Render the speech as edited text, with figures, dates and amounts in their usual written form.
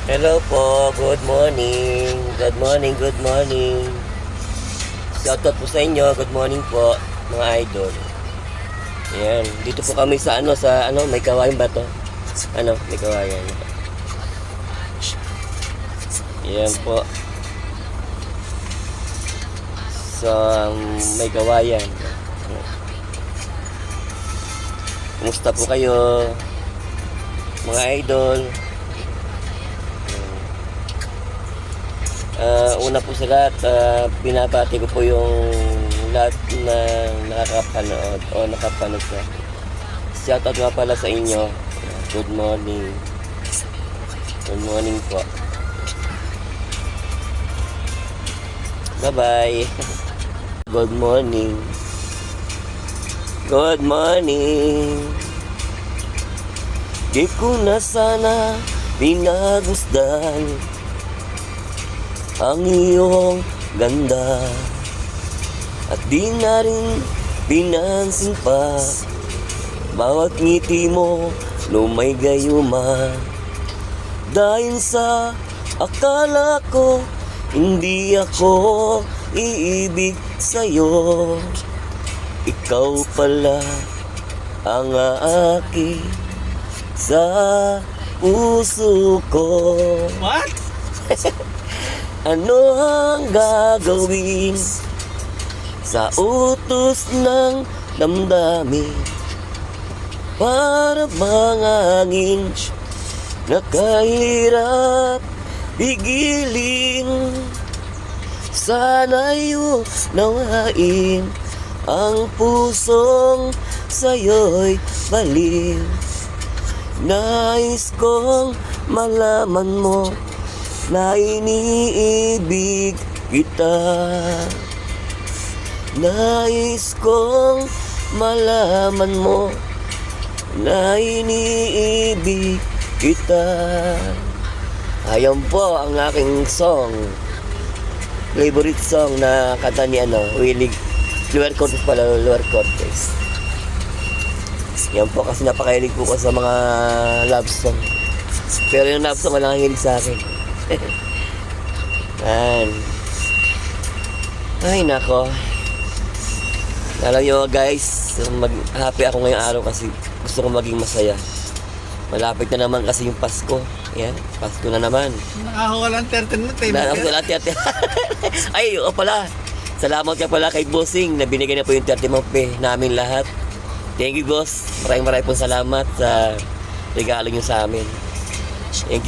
Hello po, good morning. Good morning, good morning. Shoutout po sa inyo, good morning po, mga idol. Ayan, dito po kami sa may kawayan ba to? May kawayan. Ayan po. So, may kawayan. Kumusta po kayo, mga idol? Una po sa lahat, binabati ko po yung lahat na nakakapanood o nakapanood sa. Shoutout nga pala sa inyo. Good morning. Good morning po. Bye-bye. Good morning. Good morning. Di ko na sana pinagmasdan ang iyong ganda, at di na rin pinansin pa bawat ngiti mo nung may gayuma. Dahil sa akala ko hindi ako iibig sa'yo, ikaw pala ang aaki sa puso ko. What? Ano ang gagawin sa utos ng damdamin? Para mangangin, nakahirap pigilin. Sana'y unawain ang pusong sa'yo'y baliw. Nais kong malaman mo na iniibig kita. Nais kong malaman mo na iniibig kita. Ayan po ang aking song, favorite song na kanta ni Willie Luer Cortez pala, Luer Cortez. Yan po kasi napakahilig po ko sa mga love song. Pero yung love song walang hilig sa akin. Ay nako, alam nyo guys, happy ako ngayong araw kasi gusto ko maging masaya. Malapit na naman kasi yung Pasko. Yan, Pasko na naman. Nakahawalan 13 mo, Ay, oo pala, salamat ka pala kay Bossing na binigay na po yung 30 month pay namin lahat. Thank you boss, maraming pong salamat sa regalo nyo sa amin. Thank you.